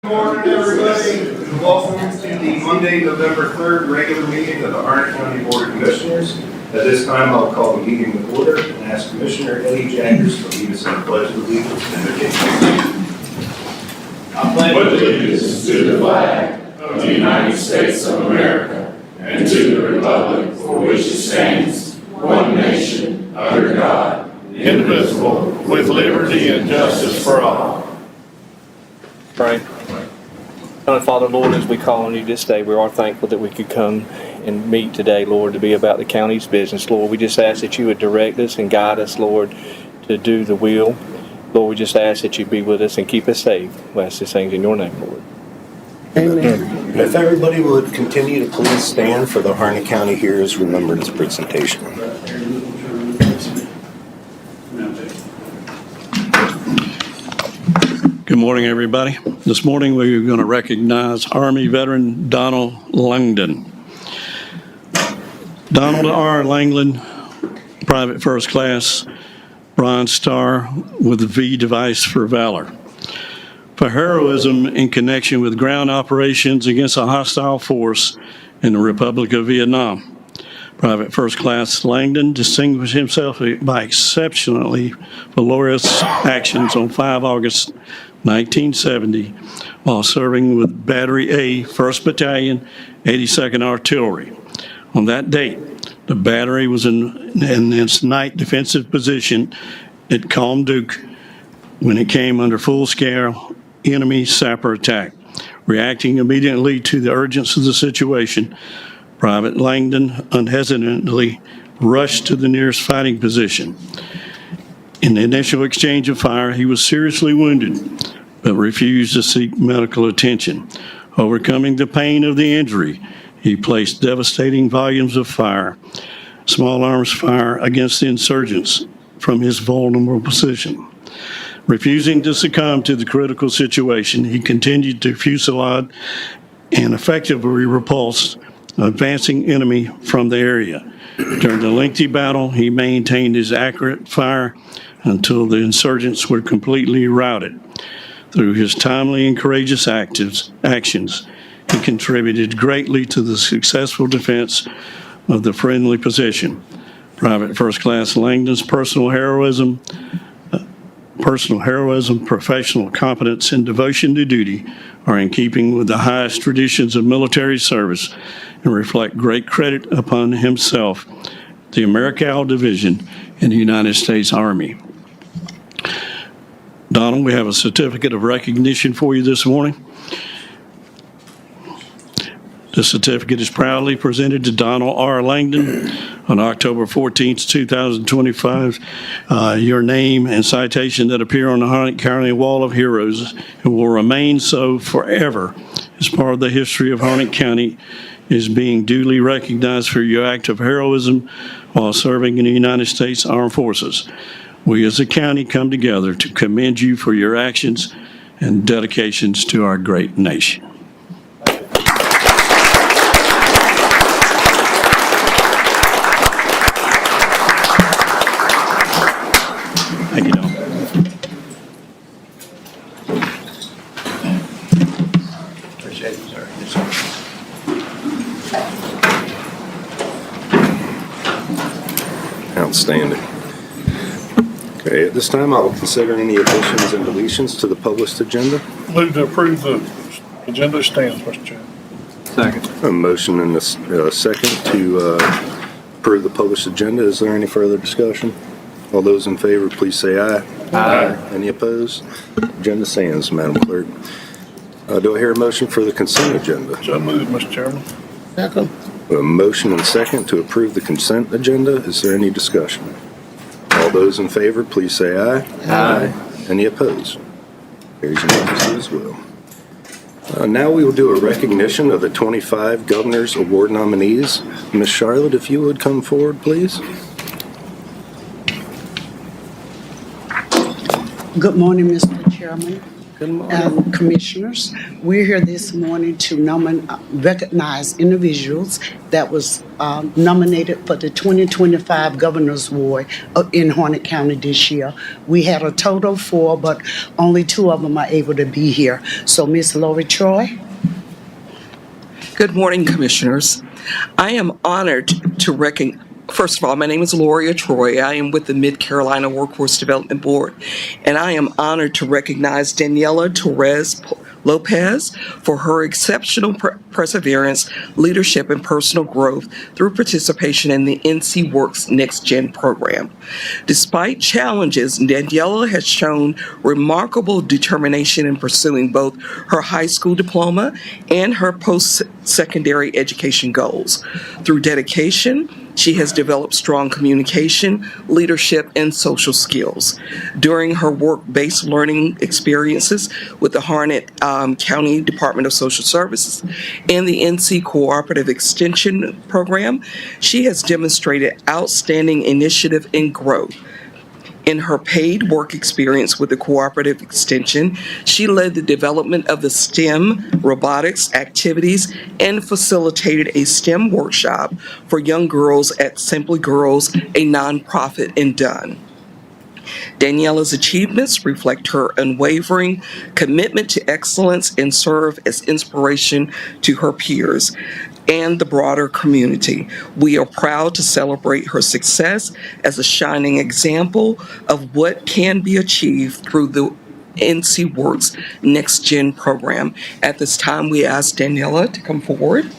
Morning, everybody. Welcome to the Monday, November 3rd regular meeting of the Harnett County Board of Commissioners. At this time, I'll call the meeting to order and ask Commissioner Eddie Jaggers to lead us in the Pledge of Allegiance and begin. I pledge allegiance to the flag of the United States of America and to the republic for which it stands, one nation, under God, indivisible, with liberty and justice for all. Pray. Heavenly Father, Lord, as we call on you this day, we are thankful that we could come and meet today, Lord, to be about the county's business. Lord, we just ask that you would direct us and guide us, Lord, to do the will. Lord, we just ask that you be with us and keep us safe. We ask these things in your name, Lord. Amen. And if everybody would continue to please stand for the Harnett County Heroes Remembrance presentation. Good morning, everybody. This morning we're going to recognize Army veteran Donald Langdon. Donald R. Langdon, Private First Class, Bronze Star with the V device for valor. For heroism in connection with ground operations against a hostile force in the Republic of Vietnam. Private First Class Langdon distinguished himself by exceptionally valorous actions on 5 August 1970 while serving with Battery A, 1st Battalion, 82nd Artillery. On that date, the battery was in its night defensive position at Calm Duke when it came under full-scale enemy sapper attack. Reacting immediately to the urgency of the situation, Private Langdon unhesitatingly rushed to the nearest fighting position. In the initial exchange of fire, he was seriously wounded, but refused to seek medical attention. Overcoming the pain of the injury, he placed devastating volumes of fire, small arms fire against the insurgents from his vulnerable position. Refusing to succumb to the critical situation, he continued to fusillade and effectively repulsed an advancing enemy from the area. During the lengthy battle, he maintained his accurate fire until the insurgents were completely routed. Through his timely and courageous actions, he contributed greatly to the successful defense of the friendly position. Private First Class Langdon's personal heroism, professional competence, and devotion to duty are in keeping with the highest traditions of military service and reflect great credit upon himself, the Americal Division, and the United States Army. Donald, we have a certificate of recognition for you this morning. The certificate is proudly presented to Donald R. Langdon on October 14th, 2025. Your name and citation that appear on the Harnett County Wall of Heroes and will remain so forever as part of the history of Harnett County is being duly recognized for your act of heroism while serving in the United States Armed Forces. We as a county come together to commend you for your actions and dedications to our great nation. Thank you, Don. Appreciate it, sir. Outstanding. Okay, at this time, I will consider any additions and deletions to the published agenda. Move to approve the agenda stands, Mr. Chairman. Second. A motion and a second to approve the published agenda. Is there any further discussion? All those in favor, please say aye. Aye. Any opposed? Agenda stands, Madam Clerk. Do I hear a motion for the consent agenda? So moved, Mr. Chairman. A motion and second to approve the consent agenda. Is there any discussion? All those in favor, please say aye. Aye. Any opposed? Carries unanimously as well. Now we will do a recognition of the 25 Governor's Award nominees. Ms. Charlotte, if you would come forward, please. Good morning, Mr. Chairman, Commissioners, we're here this morning to recognize individuals that was nominated for the 2025 Governor's Award in Harnett County this year. We had a total of 4, but only 2 of them are able to be here. So, Ms. Lori Troy. Good morning, Commissioners. I am honored to recognize. First of all, my name is Loria Troy. I am with the Mid-Carolina Workforce Development Board, and I am honored to recognize Daniela Torres Lopez for her exceptional perseverance, leadership, and personal growth through participation in the NC Works Next Gen program. Despite challenges, Daniela has shown remarkable determination in pursuing both her high school diploma and her post-secondary education goals. Through dedication, she has developed strong communication, leadership, and social skills. During her work-based learning experiences with the Harnett County Department of Social Services and the NC Cooperative Extension Program, she has demonstrated outstanding initiative and growth. In her paid work experience with the Cooperative Extension, she led the development of the STEM robotics activities and facilitated a STEM workshop for young girls at Simply Girls, a nonprofit in Dunn. Daniela's achievements reflect her unwavering commitment to excellence and serve as inspiration to her peers and the broader community. We are proud to celebrate her success as a shining example of what can be achieved through the NC Works Next Gen program. At this time, we ask Daniela to come forward.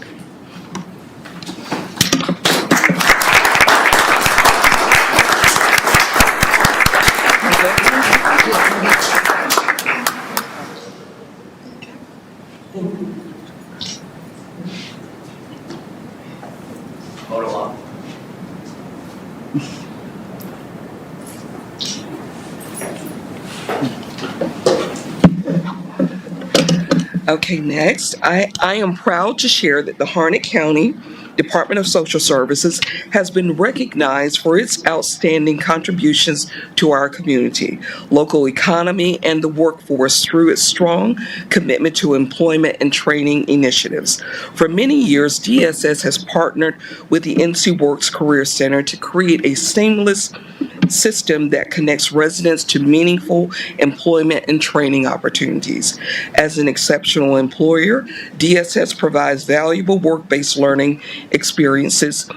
Okay, next, I am proud to share that the Harnett County Department of Social Services has been recognized for its outstanding contributions to our community, local economy, and the workforce through its strong commitment to employment and training initiatives. For many years, DSS has partnered with the NC Works Career Center to create a seamless system that connects residents to meaningful employment and training opportunities. As an exceptional employer, DSS provides valuable work-based learning experiences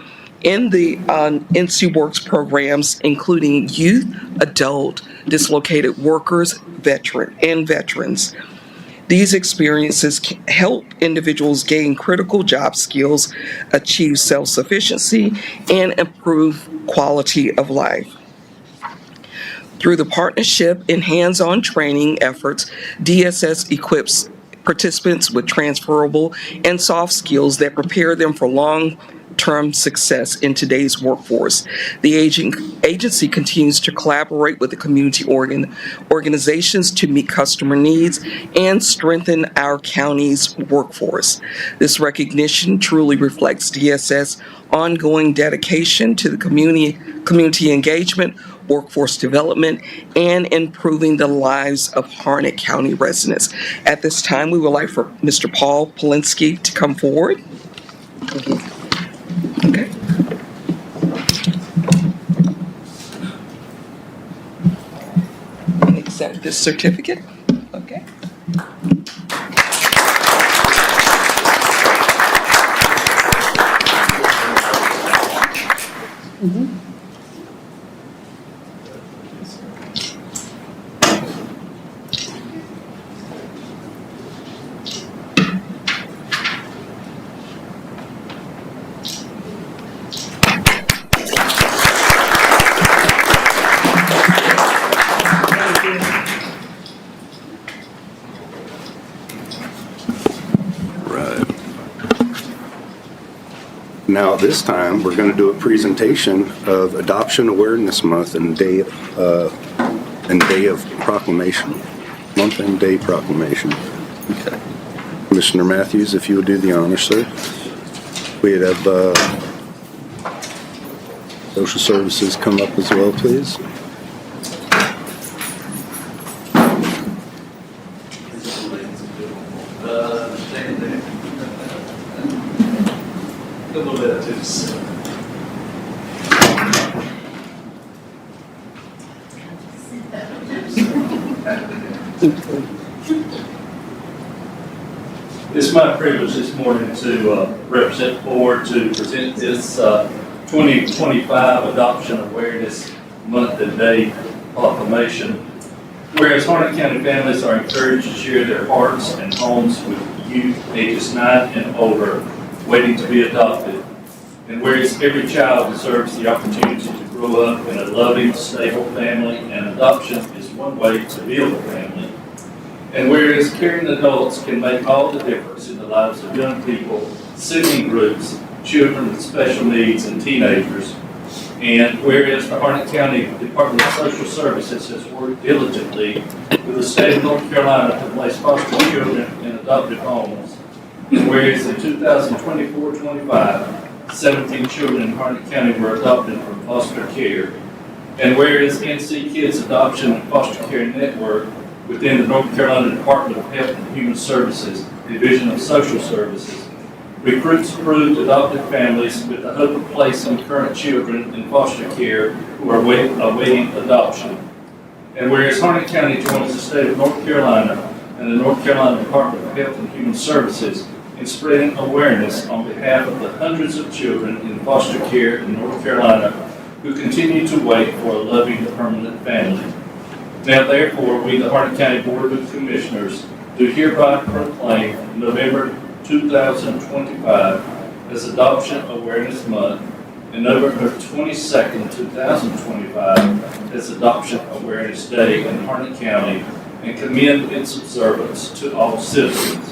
in the NC Works programs, including youth, adult, dislocated workers, veterans. These experiences help individuals gain critical job skills, achieve self-sufficiency, and improve quality of life. Through the partnership and hands-on training efforts, DSS equips participants with transferable and soft skills that prepare them for long-term success in today's workforce. The agency continues to collaborate with the community organizations to meet customer needs and strengthen our county's workforce. This recognition truly reflects DSS' ongoing dedication to the community engagement, workforce development, and improving the lives of Harnett County residents. At this time, we would like for Mr. Paul Polinsky to come forward. Okay. And accept this certificate. Okay. Now, this time, we're going to do a presentation of Adoption Awareness Month and Day of Proclamation. Month and Day Proclamation. Okay. Commissioner Matthews, if you would do the honor, sir. We'd have Social Services come up as well, please. A little bit of this. It's my privilege this morning to represent the board to present this 2025 Adoption Awareness Month and Day proclamation. Whereas Harnett County families are encouraged to share their hearts and homes with youth ages 9 and older waiting to be adopted. And whereas every child deserves the opportunity to grow up in a loving, stable family, and adoption is one way to build a family. And whereas caring adults can make all the difference in the lives of young people, sibling groups, children with special needs, and teenagers. And whereas the Harnett County Department of Social Services has worked diligently with the state of North Carolina to place foster children in adopted homes. And whereas in 2024-25, 17 children in Harnett County were adopted from foster care. And whereas NC Kids Adoption and Foster Care Network within the North Carolina Department of Health and Human Services, Division of Social Services, recruits approved adopted families with the hope of placing current children in foster care who are awaiting adoption. And whereas Harnett County joins the state of North Carolina and the North Carolina Department of Health and Human Services in spreading awareness on behalf of the hundreds of children in foster care in North Carolina who continue to wait for a loving permanent family. Now therefore, we, the Harnett County Board of Commissioners, do hereby proclaim November 2025 as Adoption Awareness Month and November 22nd, 2025 as Adoption Awareness Day in Harnett County and commend its observance to all citizens.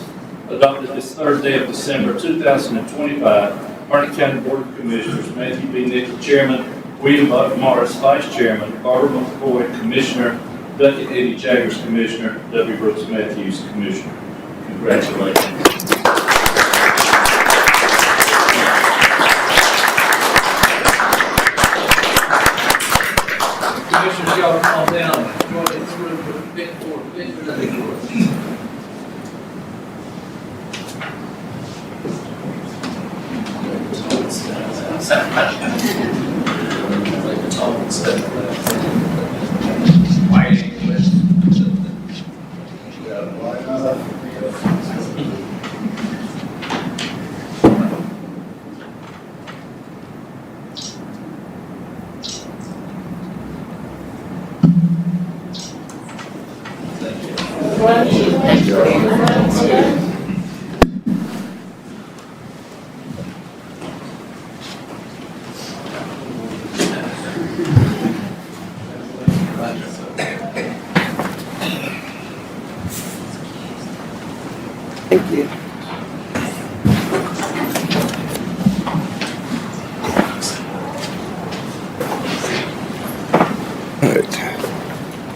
Adopted this third day of December 2025, Harnett County Board of Commissioners, Matthew B. Nickel, Chairman, William Buck Morris, Vice Chairman, Barbara McCoy, Commissioner, Duncan Eddie Jaggers, Commissioner, W. Brooks Matthews, Commissioner. Congratulations. Commissioners, y'all calm down. Join this group for picture of the group. Thank you.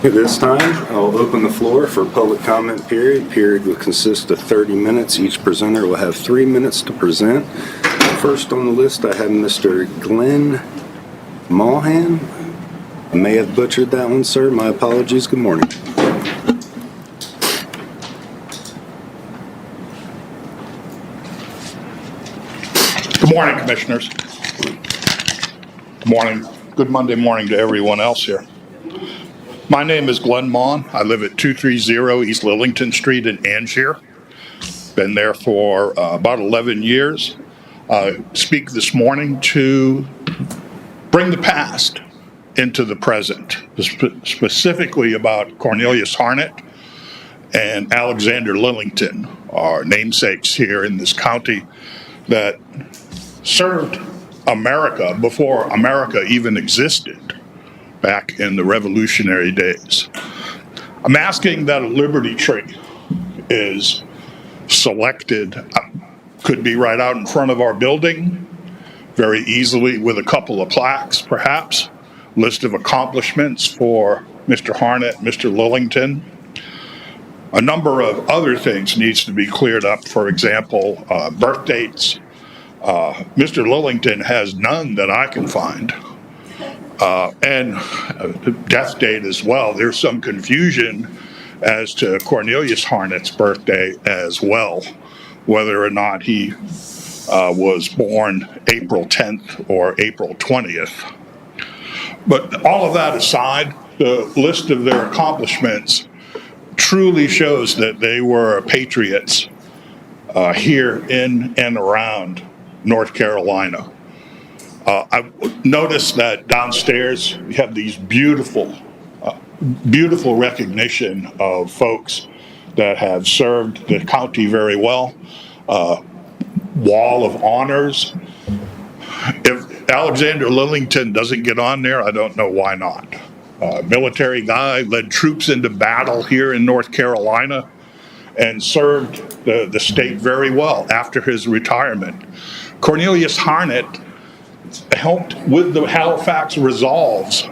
At this time, I'll open the floor for public comment period. Period will consist of 30 minutes. Each presenter will have 3 minutes to present. First on the list, I have Mr. Glenn Mahan. I may have butchered that one, sir. My apologies. Good morning. Good morning, Commissioners. Good morning. Good Monday morning to everyone else here. My name is Glenn Maughan. I live at 230 East Lillington Street in Angier. Been there for about 11 years. Speak this morning to bring the past into the present, specifically about Cornelius Harnett and Alexander Lillington, our namesakes here in this county that served America before America even existed back in the Revolutionary days. I'm asking that a liberty tree is selected, could be right out in front of our building, very easily with a couple of plaques perhaps, list of accomplishments for Mr. Harnett, Mr. Lillington. A number of other things needs to be cleared up, for example, birth dates. Mr. Lillington has none that I can find. And death date as well. There's some confusion as to Cornelius Harnett's birthday as well, whether or not he was born April 10th or April 20th. But all of that aside, the list of their accomplishments truly shows that they were patriots here in and around North Carolina. I noticed that downstairs we have these beautiful recognition of folks that have served the county very well. Wall of honors. If Alexander Lillington doesn't get on there, I don't know why not. Military guy, led troops into battle here in North Carolina and served the state very well after his retirement. Cornelius Harnett helped with the Halifax Resolves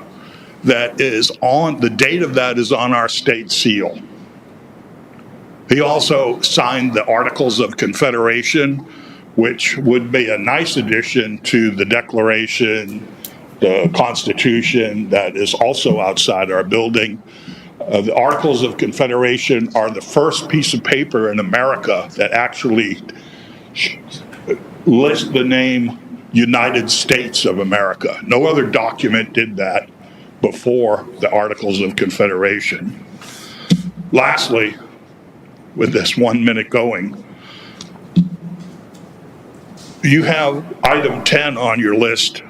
that is on, the date of that is on our state seal. He also signed the Articles of Confederation, which would be a nice addition to the Declaration, the Constitution that is also outside our building. The Articles of Confederation are the first piece of paper in America that actually lists the name United States of America. No other document did that before the Articles of Confederation. Lastly, with this 1 minute going, you have item 10 on your list.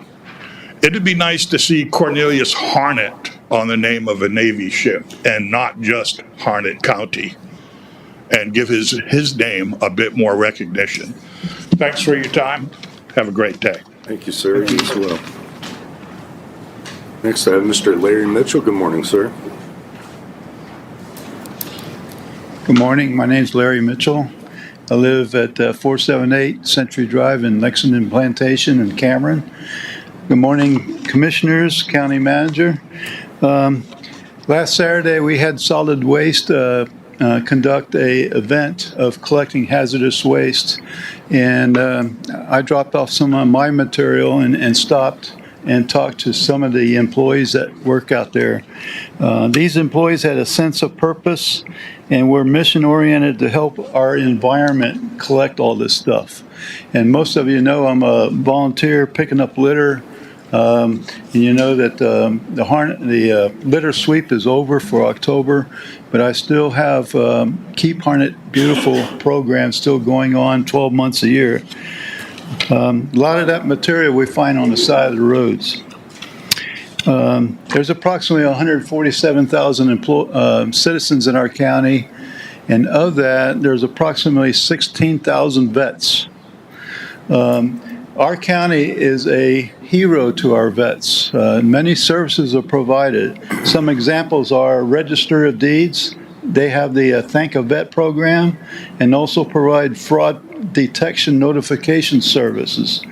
It'd be nice to see Cornelius Harnett on the name of a Navy ship and not just Harnett County, and give his name a bit more recognition. Thanks for your time. Have a great day. Thank you, sir. You as well. Next, I have Mr. Larry Mitchell. Good morning, sir. Good morning. My name's Larry Mitchell. I live at 478 Century Drive in Lexington Plantation in Cameron. Good morning, Commissioners, County Manager. Last Saturday, we had Solid Waste conduct a event of collecting hazardous waste, and I dropped off some of my material and stopped and talked to some of the employees that work out there. These employees had a sense of purpose and were mission oriented to help our environment collect all this stuff. And most of you know I'm a volunteer picking up litter. And you know that the litter sweep is over for October, but I still have Keep Harnett Beautiful program still going on 12 months a year. A lot of that material we find on the side of the roads. There's approximately 147,000 citizens in our county, and of that, there's approximately 16,000 vets. Our county is a hero to our vets. Many services are provided. Some examples are Register of Deeds. They have the Thank a Vet program, and also provide fraud detection notification services.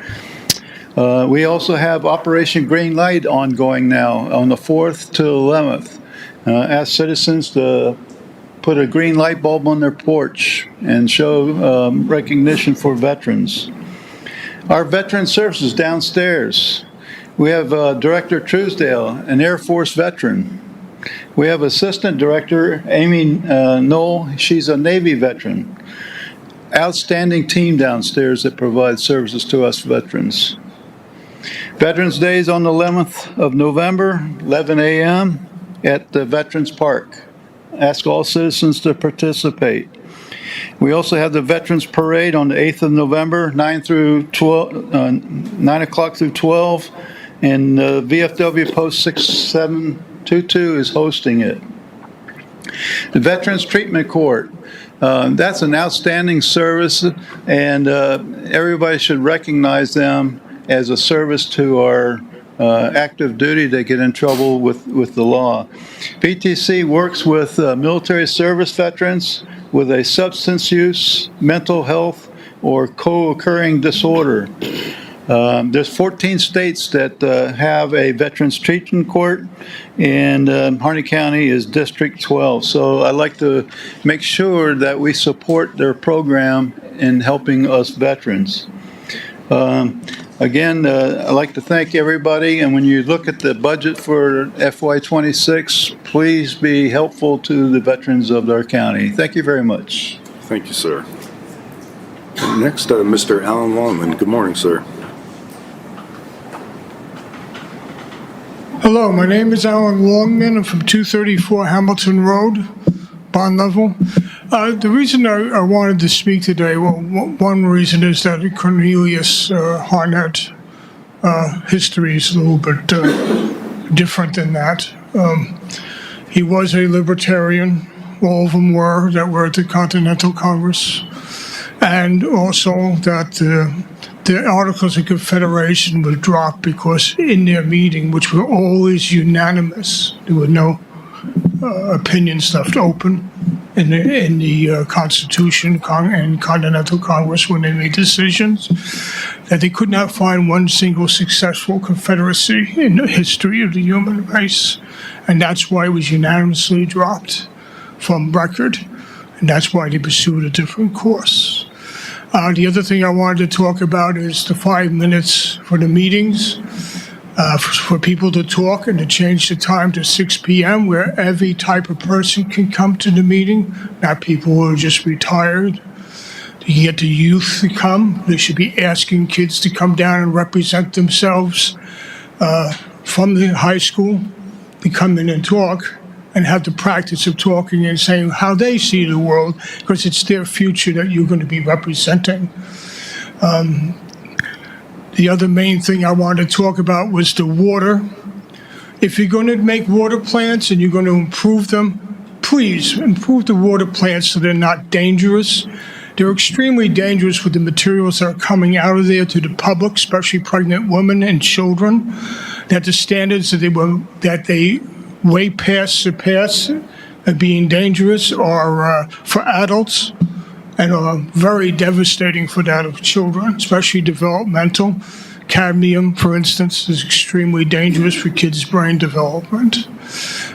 We also have Operation Green Light ongoing now on the 4th to 11th. Ask citizens to put a green light bulb on their porch and show recognition for veterans. Our veteran services downstairs. We have Director Truesdale, an Air Force veteran. We have Assistant Director Amy Knoll. She's a Navy veteran. Outstanding team downstairs that provides services to us veterans. Veterans Day is on the 11th of November, 11 a.m. at the Veterans Park. Ask all citizens to participate. We also have the Veterans Parade on the 8th of November, 9 o'clock through 12, and VFW Post 6722 is hosting it. The Veterans Treatment Court. That's an outstanding service, and everybody should recognize them as a service to our active duty that get in trouble with the law. VTC works with military service veterans with a substance use, mental health, or co-occurring disorder. There's 14 states that have a Veterans Treatment Court, and Harnett County is District 12. So I'd like to make sure that we support their program in helping us veterans. Again, I'd like to thank everybody, and when you look at the budget for FY26, please be helpful to the veterans of our county. Thank you very much. Thank you, sir. Next, Mr. Alan Longman. Good morning, sir. Hello, my name is Alan Longman. I'm from 234 Hamilton Road, Bond Level. The reason I wanted to speak today, well, one reason is that Cornelius Harnett history is a little bit different than that. He was a libertarian. All of them were that were at the Continental Congress. And also that the Articles of Confederation were dropped because in their meeting, which were always unanimous, there were no opinions left open in the Constitution and Continental Congress when they made decisions, that they could not find one single successful confederacy in the history of the human race. And that's why it was unanimously dropped from record. And that's why they pursued a different course. The other thing I wanted to talk about is the 5 minutes for the meetings, for people to talk and to change the time to 6 p.m. where every type of person can come to the meeting, not people who are just retired. To get the youth to come, they should be asking kids to come down and represent themselves from the high school, to come in and talk and have the practice of talking and saying how they see the world, because it's their future that you're going to be representing. The other main thing I wanted to talk about was the water. If you're going to make water plants and you're going to improve them, please improve the water plants so they're not dangerous. They're extremely dangerous with the materials that are coming out of there to the public, especially pregnant women and children, that the standards that they way past surpass being dangerous are for adults and are very devastating for that of children, especially developmental. Cadmium, for instance, is extremely dangerous for kids' brain development.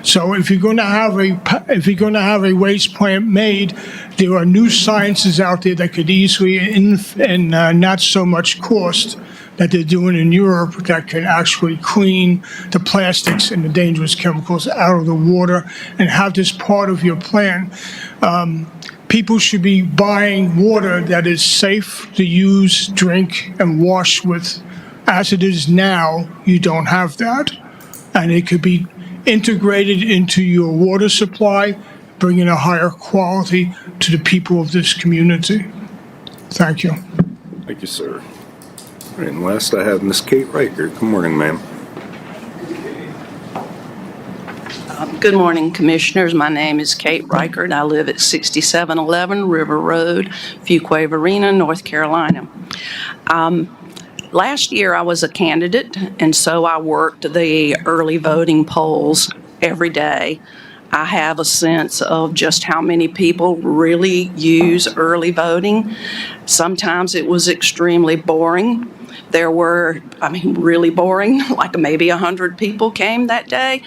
So if you're going to have a waste plant made, there are new sciences out there that could easily and not so much cost that they're doing in Europe that can actually clean the plastics and the dangerous chemicals out of the water and have this part of your plan. People should be buying water that is safe to use, drink, and wash with. As it is now, you don't have that. And it could be integrated into your water supply, bringing a higher quality to the people of this community. Thank you. Thank you, sir. All right, and last I have Miss Kate Riker. Good morning, ma'am. Good morning, Commissioners. My name is Kate Reichert. I live at 6711 River Road, Fuquay-Varina, North Carolina. Last year I was a candidate, and so I worked the early voting polls every day. I have a sense of just how many people really use early voting. Sometimes it was extremely boring. There were, really boring, like maybe 100 people came that day.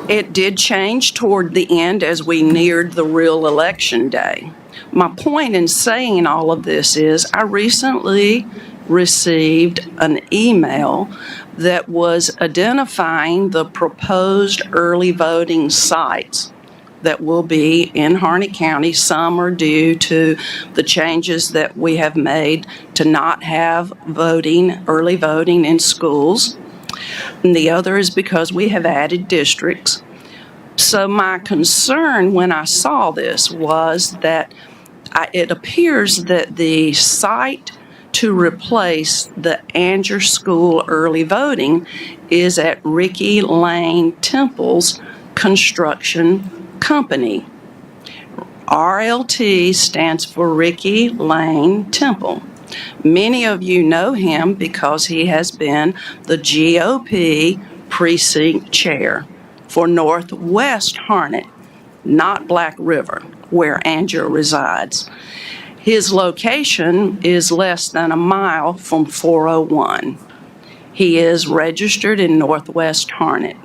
It did change toward the end as we neared the real election day. My point in saying all of this is I recently received an email that was identifying the proposed early voting sites that will be in Harnett County. Some are due to the changes that we have made to not have early voting in schools. And the other is because we have added districts. So my concern when I saw this was that it appears that the site to replace the Anger School early voting is at Ricky Lane Temple's construction company. RLT stands for Ricky Lane Temple. Many of you know him because he has been the GOP precinct chair for Northwest Harnett, not Black River, where Anger resides. His location is less than a mile from 401. He is registered in Northwest Harnett.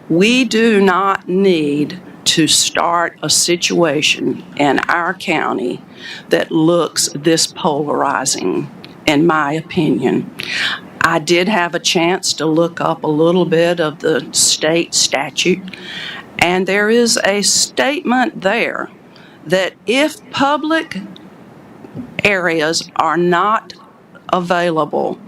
We do not need to start a situation in our county that looks this polarizing, in my opinion. I did have a chance to look up a little bit of the state statute, and there is a statement there that if public areas are not available,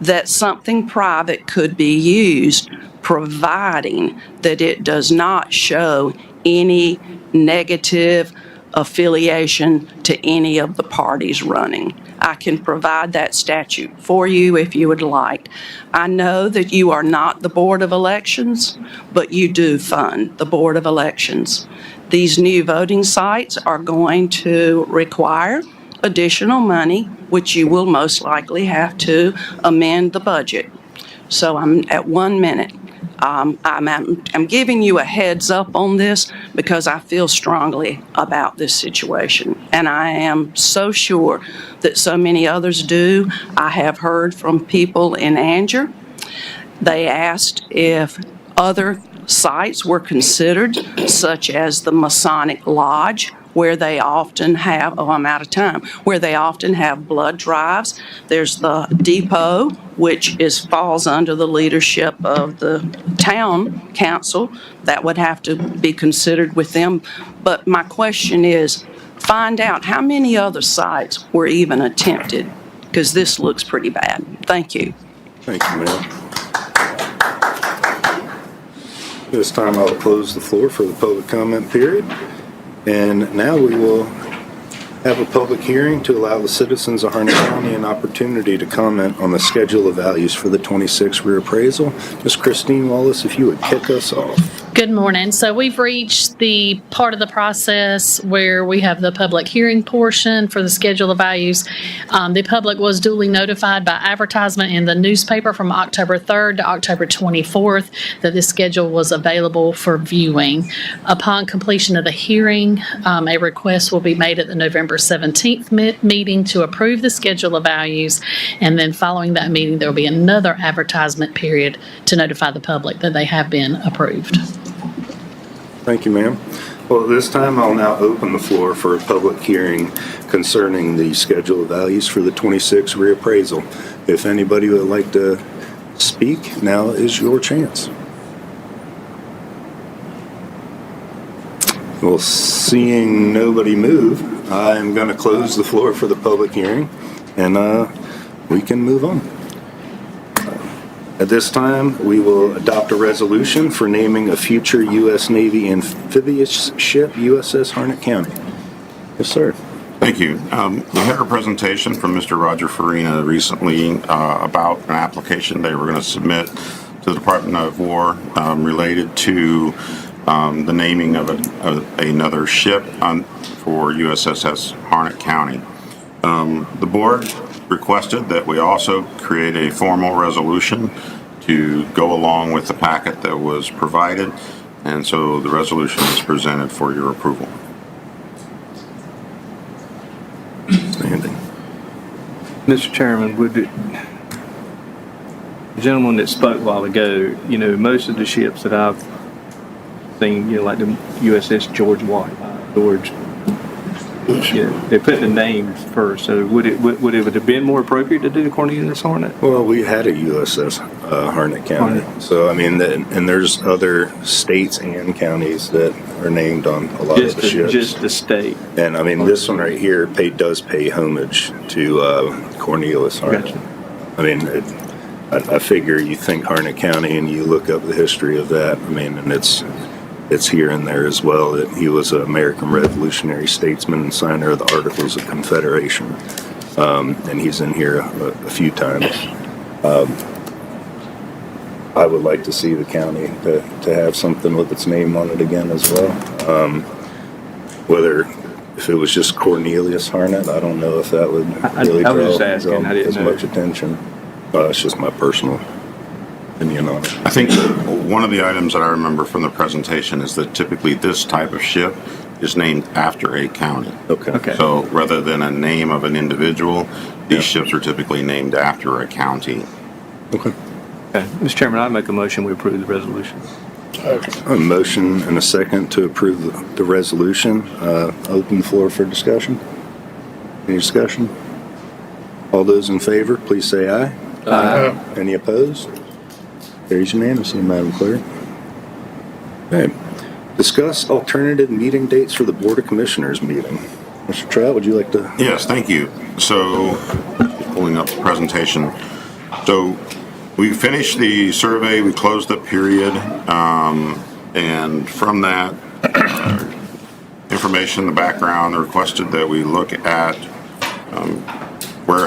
that something private could be used, providing that it does not show any negative affiliation to any of the parties running. I can provide that statute for you if you would like. I know that you are not the Board of Elections, but you do fund the Board of Elections. These new voting sites are going to require additional money, which you will most likely have to amend the budget. So I'm at 1 minute. I'm giving you a heads up on this because I feel strongly about this situation. And I am so sure that so many others do. I have heard from people in Anger. They asked if other sites were considered, such as the Masonic Lodge, where they often have, I'm out of time, where they often have blood drives. There's the depot, which falls under the leadership of the town council. That would have to be considered with them. But my question is, find out how many other sites were even attempted, because this looks pretty bad. Thank you. Thank you, ma'am. This time I'll close the floor for the public comment period. And now we will have a public hearing to allow the citizens of Harnett County an opportunity to comment on the schedule of values for the 26 reappraisal. Ms. Christine Wallace, if you would kick us off. Good morning. So we've reached the part of the process where we have the public hearing portion for the schedule of values. The public was duly notified by advertisement in the newspaper from October 3rd to October 24th that this schedule was available for viewing. Upon completion of the hearing, a request will be made at the November 17th meeting to approve the schedule of values. And then following that meeting, there will be another advertisement period to notify the public that they have been approved. Thank you, ma'am. Well, at this time, I'll now open the floor for a public hearing concerning the schedule of values for the 26 reappraisal. If anybody would like to speak, now is your chance. Well, seeing nobody move, I'm going to close the floor for the public hearing, and we can move on. At this time, we will adopt a resolution for naming a future U.S. Navy amphibious ship, USS Harnett County. Yes, sir. Thank you. We had a presentation from Mr. Roger Farina recently about an application they were going to submit to the Department of War related to the naming of another ship for USS Harnett County. The board requested that we also create a formal resolution to go along with the packet that was provided, and so the resolution is presented for your approval. Standing. Mr. Chairman, would the gentleman that spoke a while ago, most of the ships that I've seen, like the USS George they put the names first, so would it have been more appropriate to do the Cornelius Hornet? Well, we had a USS Harnett County, so I mean, and there's other states and counties that are named on a lot of the ships. Just the state. And I mean, this one right here does pay homage to Cornelius Harnett. Gotcha. I mean, I figure you think Harnett County and you look up the history of that. I mean, and it's here and there as well that he was an American revolutionary statesman and signer of the Articles of Confederation. And he's in here a few times. I would like to see the county to have something with its name on it again as well. If it was just Cornelius Harnett, I don't know if that would really draw as much attention. It's just my personal opinion on it. I think one of the items that I remember from the presentation is that typically this type of ship is named after a county. Okay. So rather than a name of an individual, these ships are typically named after a county. Okay. Mr. Chairman, I make a motion we approve the resolution. A motion and a second to approve the resolution. Open the floor for discussion. Any discussion? All those in favor, please say aye. Aye. Any opposed? Carries unanimously, Madam Clerk. Okay. Discuss alternative meeting dates for the Board of Commissioners meeting. Mr. Trout, would you like to? Yes, thank you. So, pulling up the presentation. So, we finished the survey, we closed the period, and from that information, the background, requested that we look at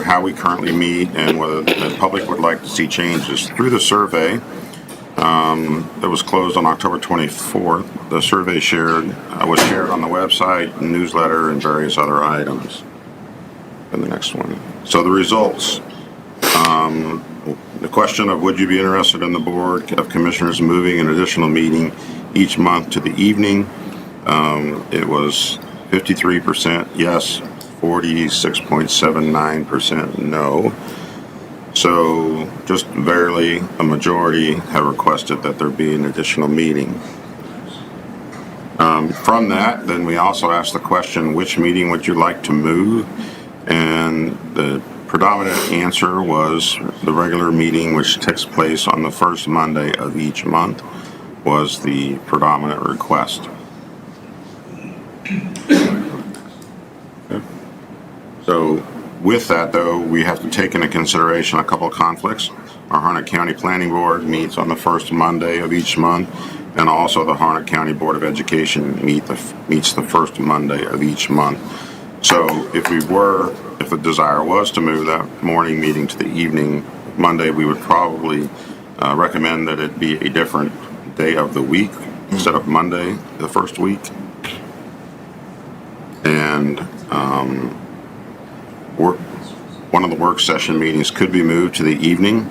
how we currently meet and whether the public would like to see changes. Through the survey, that was closed on October 24th. The survey was shared on the website, newsletter, and various other items. And the next one. So the results. The question of would you be interested in the Board of Commissioners moving an additional meeting each month to the evening? It was 53% yes, 46.79% no. So just barely a majority have requested that there be an additional meeting. From that, then we also asked the question, which meeting would you like to move? And the predominant answer was the regular meeting, which takes place on the first Monday of each month, was the predominant request. So with that, though, we have to take into consideration a couple of conflicts. Our Harnett County Planning Board meets on the first Monday of each month, and also the Harnett County Board of Education meets the first Monday of each month. So if the desire was to move that morning meeting to the evening Monday, we would probably recommend that it be a different day of the week instead of Monday the first week. And one of the work session meetings could be moved to the evening,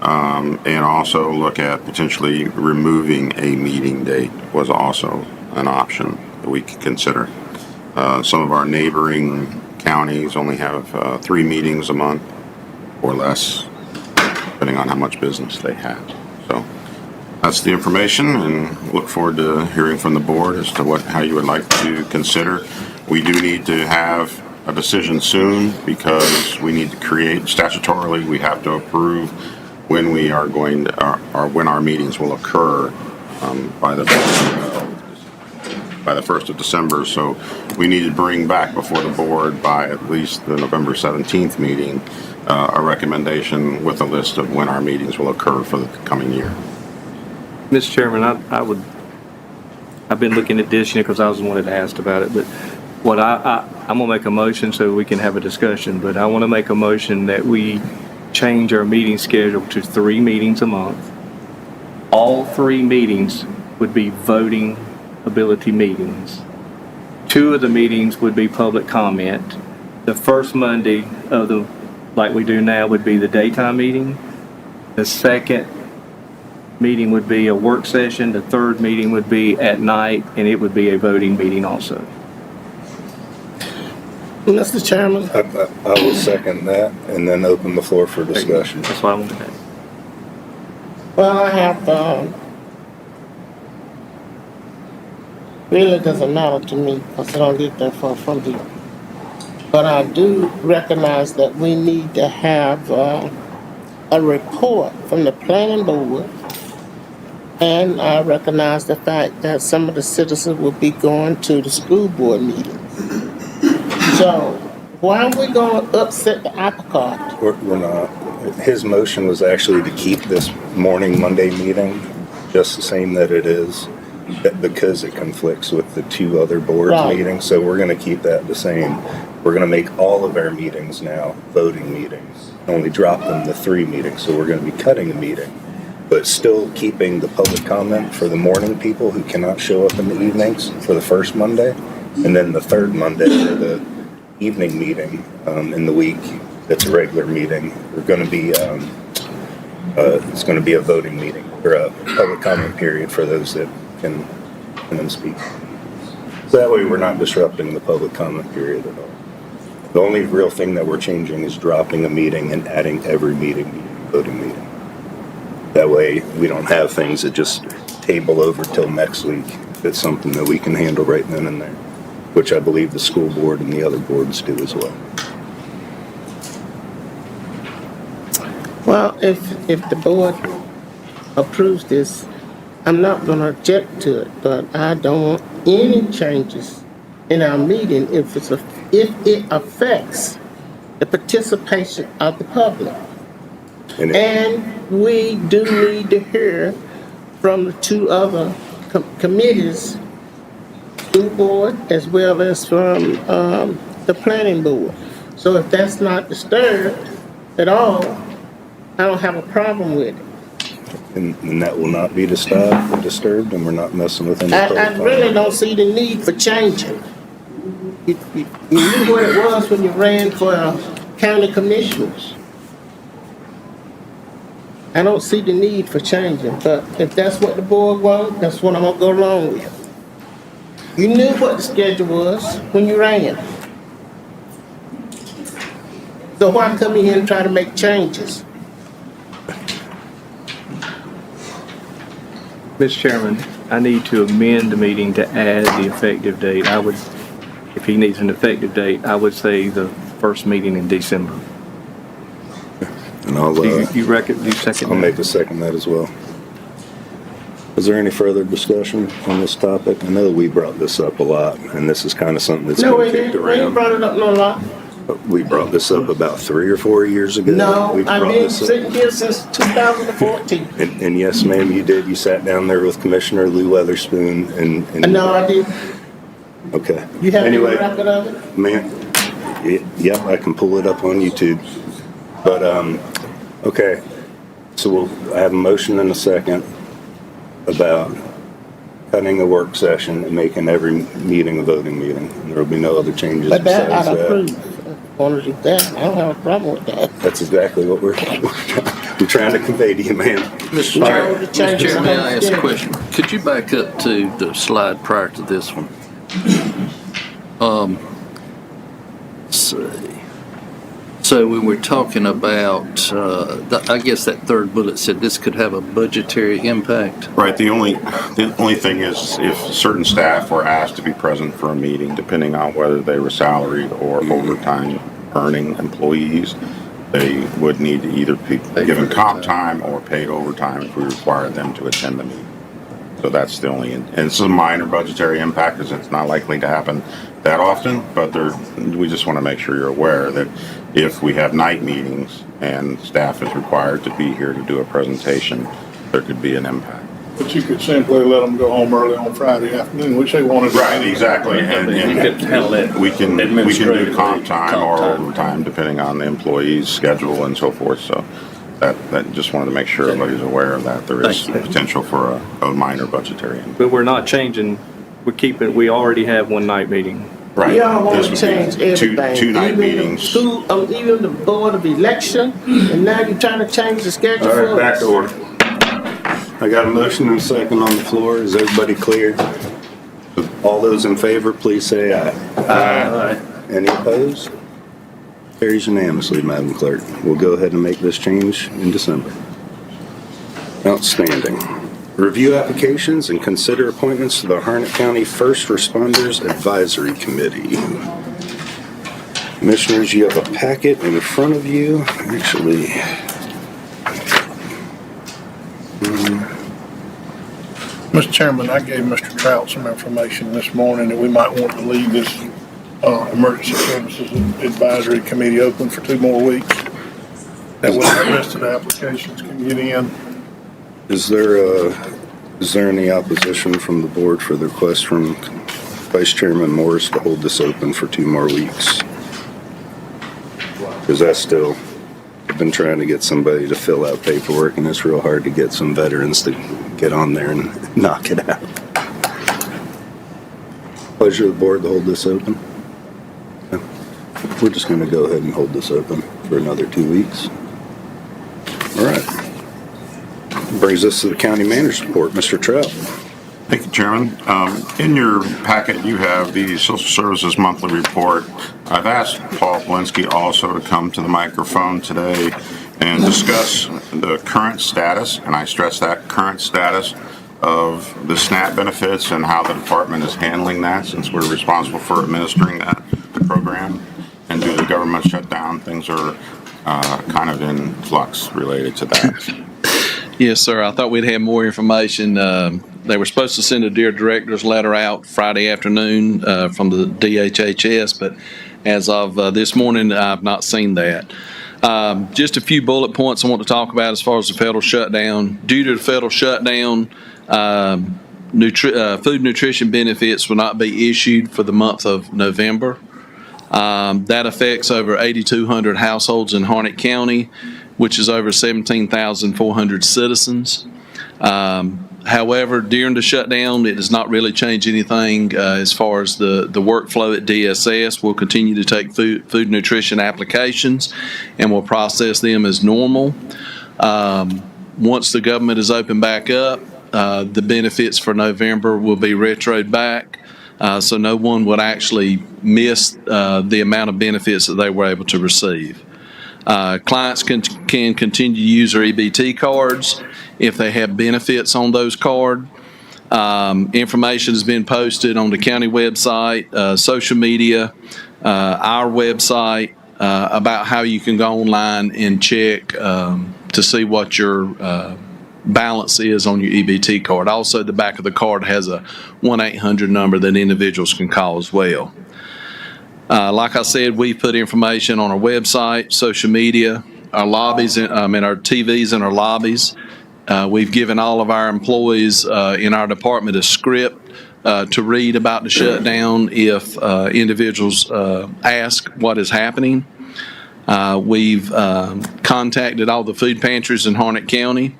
and also look at potentially removing a meeting date was also an option that we could consider. Some of our neighboring counties only have 3 meetings a month or less, depending on how much business they have. So that's the information, and look forward to hearing from the board as to how you would like to consider. We do need to have a decision soon because we need to create statutorily. We have to approve when we are going to, or when our meetings will occur by the 1st of December. So we need to bring back before the board by at least the November 17th meeting a recommendation with a list of when our meetings will occur for the coming year. Mr. Chairman, I've been looking at this, because I was the one that asked about it, but what I'm gonna make a motion so we can have a discussion, but I wanna make a motion that we change our meeting schedule to 3 meetings a month. All 3 meetings would be voting ability meetings. 2 of the meetings would be public comment. The first Monday like we do now, would be the daytime meeting. The second meeting would be a work session. The third meeting would be at night, and it would be a voting meeting also. Mr. Chairman? I will second that and then open the floor for discussion. That's what I want to say. Well, I have, really doesn't matter to me because I don't live that far from here. But I do recognize that we need to have a report from the planning board. And I recognize the fact that some of the citizens will be going to the school board meeting. So why are we going to upset the apple cart? We're not. His motion was actually to keep this morning Monday meeting just the same that it is, because it conflicts with the 2 other boards meetings. So we're going to keep that the same. We're going to make all of our meetings now voting meetings, only drop them to 3 meetings. So we're going to be cutting a meeting, but still keeping the public comment for the morning people who cannot show up in the evenings for the first Monday, and then the third Monday for the evening meeting in the week. That's a regular meeting. We're going to be it's going to be a voting meeting or a public comment period for those that can then speak. So that way we're not disrupting the public comment period at all. The only real thing that we're changing is dropping a meeting and adding every meeting voting meeting. That way we don't have things that just table over till next week. It's something that we can handle right then and there, which I believe the school board and the other boards do as well. Well, if the board approves this, I'm not gonna object to it, but I don't want any changes in our meeting if it affects the participation of the public. And we do need to hear from the two other committees, school board as well as from the planning board. So if that's not disturbed at all, I don't have a problem with it. And that will not be disturbed, and we're not messing with any public I comment. really don't see the need for changing. You knew what it was when you ran for county commissioners. I don't see the need for changing, but if that's what the board wants, that's what I'm gonna go along with. You knew what the schedule was when you ran. So why come in here and try to make changes? Mr. Chairman, I need to amend the meeting to add the effective date. If he needs an effective date, I would say the first meeting in December. And I'll, Do you second I'll that? make a second that as well. Is there any further discussion on this topic? I know we brought this up a lot, and this is kind of something that's No, been we kicked didn't. We ain't around. brought it up no lot. We brought this up about 3 or 4 years ago. No, We've I've brought been this up. sitting here since 2014. And yes, ma'am, you did. You sat down there with Commissioner Lou Weatherspoon and. No, I didn't. Okay. You have any Anyway, record of it? man, yep, I can pull it up on YouTube. But, okay. So I have a motion and a second about cutting a work session and making every meeting a voting meeting. There will be no other changes But that besides I'd that. approve. Want to do that? I don't have a problem with that. That's exactly what we're trying to convey to you, ma'am. Mr. Chairman, Mr. Chairman, may I ask a question? Could you back up to the slide prior to this one? Let's see. So when we're talking about, I guess that third bullet said this could have a budgetary impact. Right, the only thing is if certain staff were asked to be present for a meeting, depending on whether they were salaried or overtime earning employees, they would need to either be given comp time or paid overtime if we required them to attend the meeting. So that's the only, and it's a minor budgetary impact because it's not likely to happen that often, but we just want to make sure you're aware that if we have night meetings and staff is required to be here to do a presentation, there could be an impact. But you could simply let them go home early on Friday afternoon, which they wanted to. Right, exactly, and You could handle it we can do administratively, comp time or comp time. overtime depending on the employee's schedule and so forth, so that just wanted to make sure everybody's aware of that. There is potential for a minor budgetary impact. But we're not changing, we already have one night meeting. Right. Y'all want This to would change be everything. two night Even the meetings. school, even the board of election, and now you're trying to change the schedule All for right, back us. to order. I got a motion and a second on the floor. Is everybody clear? All those in favor, please say aye. Aye. Any opposed? Carries unanimously, Madam Clerk. We'll go ahead and make this change in December. Outstanding. Review applications and consider appointments to the Harnett County First Responders Advisory Committee. Commissioners, you have a packet in front of you. Actually, Mr. Chairman, I gave Mr. Trout some information this morning that we might want to leave this Emergency Services Advisory Committee open for 2 more weeks. That way the rest of the applications can get in. is there any opposition from the board for the request from Vice Chairman Morris to hold this open for 2 more weeks? Because I've been trying to get somebody to fill out paperwork, and it's real hard to get some veterans to get on there and knock it out. Pleasure of the board to hold this open. We're just going to go ahead and hold this open for another 2 weeks. All right. Brings us to the county manager's report. Mr. Trout. Thank you, Chairman. In your packet, you have the Social Services Monthly Report. I've asked Paul Polinsky also to come to the microphone today and discuss the current status, and I stress that, current status of the SNAP benefits and how the department is handling that, since we're responsible for administering that program. And due to the government shutdown, things are kind of in flux related to that. Yes, sir. I thought we'd have more information. They were supposed to send a Dear Director's letter out Friday afternoon from the DHHS, but as of this morning, I've not seen that. Just a few bullet points I want to talk about as far as the federal shutdown. Due to the federal shutdown, food nutrition benefits will not be issued for the month of November. That affects over 8,200 households in Harnett County, which is over 17,400 citizens. However, during the shutdown, it does not really change anything as far as the workflow at DSS. We'll continue to take food nutrition applications and we'll process them as normal. Once the government is open back up, the benefits for November will be retroed back. So no one would actually miss the amount of benefits that they were able to receive. Clients can continue to use their EBT cards if they have benefits on those cards. Information has been posted on the county website, social media, our website, about how you can go online and check to see what your balance is on your EBT card. Also, the back of the card has a 1-800 number that individuals can call as well. Like I said, we put information on our website, social media, our lobbies, our TVs in our lobbies. We've given all of our employees in our department a script to read about the shutdown if individuals ask what is happening. We've contacted all the food pantries in Harnett County.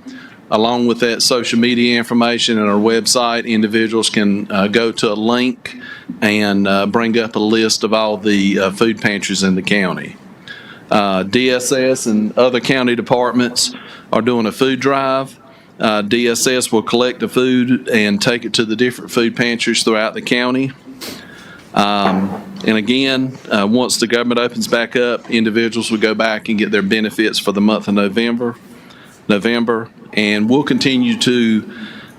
Along with that social media information and our website, individuals can go to a link and bring up a list of all the food pantries in the county. DSS and other county departments are doing a food drive. DSS will collect the food and take it to the different food pantries throughout the county. And again, once the government opens back up, individuals will go back and get their benefits for the month of November, and we'll continue to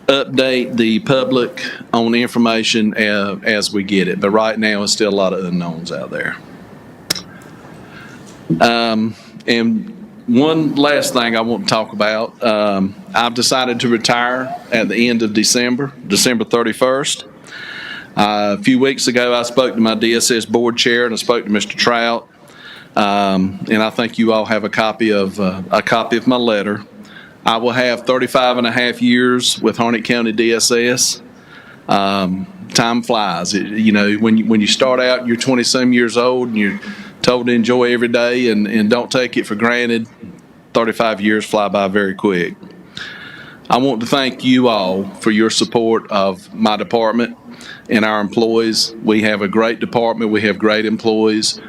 update the public on information as we get it. But right now, it's still a lot of unknowns out there. And one last thing I want to talk about. I've decided to retire at the end of December 31st. A few weeks ago, I spoke to my DSS board chair and I spoke to Mr. Trout. And I think you all have a copy of my letter. I will have 35 and a half years with Harnett County DSS. Time flies. When you start out, you're 20-some years old and you're told to enjoy every day and don't take it for granted. 35 years fly by very quick. I want to thank you all for your support of my department and our employees. We have a great department. We have great employees.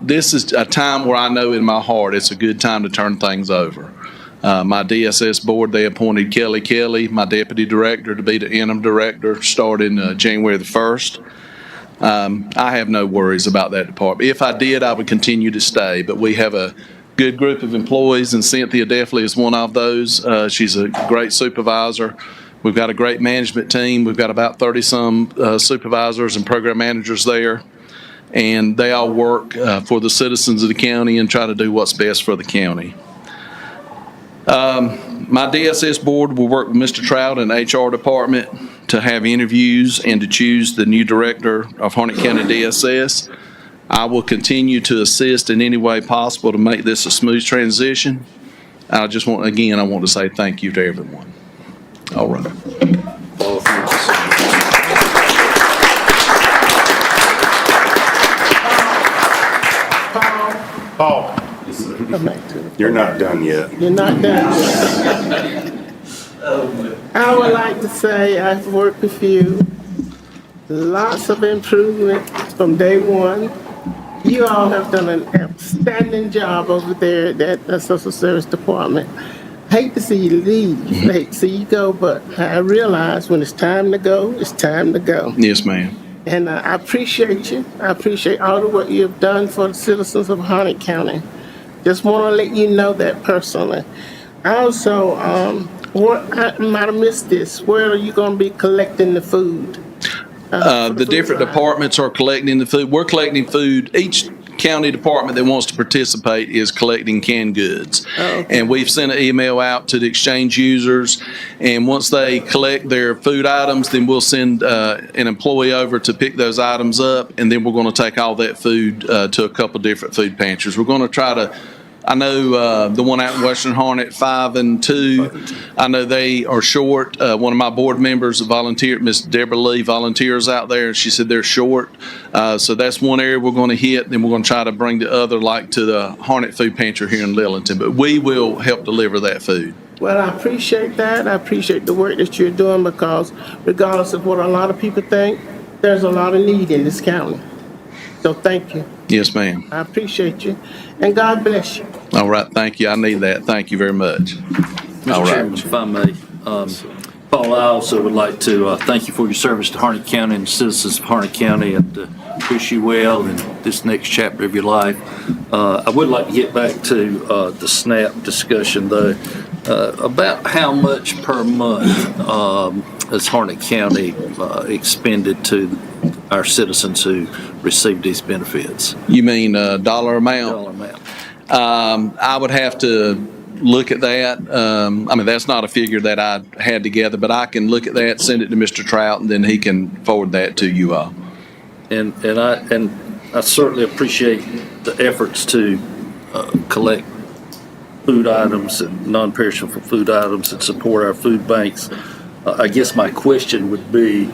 This is a time where I know in my heart it's a good time to turn things over. My DSS board, they appointed Kelly, my deputy director, to be the interim director starting January the 1st. I have no worries about that department. If I did, I would continue to stay, but we have a good group of employees, and Cynthia definitely is one of those. She's a great supervisor. We've got a great management team. We've got about 30-some supervisors and program managers there, and they all work for the citizens of the county and try to do what's best for the county. My DSS board will work with Mr. Trout and HR department to have interviews and to choose the new director of Harnett County DSS. I will continue to assist in any way possible to make this a smooth transition. I want to say thank you to everyone. All right. Paul. You're not done yet. You're not done yet. I would like to say I've worked with you. Lots of improvement from day one. You all have done an outstanding job over there at the Social Service Department. Hate to see you leave, hate to see you go, but I realize when it's time to go, it's time to go. Yes, ma'am. And I appreciate you. I appreciate all the work you have done for the citizens of Harnett County. Just want to let you know that personally. Also, I might have missed this. Where are you going to be collecting the food? The different departments are collecting the food. We're collecting food. Each county department that wants to participate is collecting canned goods. And we've sent an email out to the exchange users, and once they collect their food items, then we'll send an employee over to pick those items up, and then we're going to take all that food to a couple different food pantries. We're going to try to, I know the one out in Western Harnett, 5 and 2, I know they are short. One of my board members volunteered, Miss Deborah Lee, volunteers out there, and she said they're short. So that's one area we're going to hit. Then we're going to try to bring the other, like to the Harnett Food Pantry here in Lillington. But we will help deliver that food. Well, I appreciate that. I appreciate the work that you're doing because regardless of what a lot of people think, there's a lot of need in this county. So thank you. Yes, ma'am. I appreciate you. And God bless you. All right, thank you. I need that. Thank you very much. All Mr. right. Chairman, if I may, Paul, I also would like to thank you for your service to Harnett County and the citizens of Harnett County, and wish you well in this next chapter of your life. I would like to get back to the SNAP discussion, though, about how much per month has Harnett County expended to our citizens who receive these benefits? You mean dollar amount? Dollar amount. I would have to look at that. I mean, that's not a figure that I had together, but I can look at that, send it to Mr. Trout, and then he can forward that to you all. And I certainly appreciate the efforts to collect food items and non-perishable food items and support our food banks. I guess my question would be,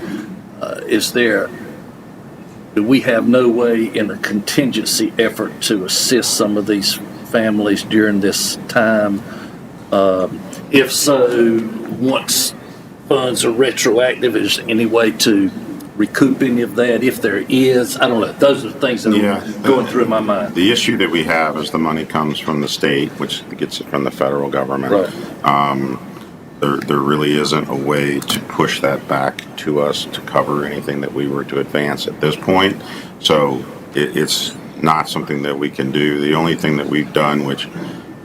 do we have no way in a contingency effort to assist some of these families during this time? If so, once funds are retroactive, is there any way to recoup any of that? If there is, I don't know. Those are the things that are going through my mind. The issue that we have is the money comes from the state, which gets it from the federal government. Right. There really isn't a way to push that back to us to cover anything that we were to advance at this point. So it's not something that we can do. The only thing that we've done, which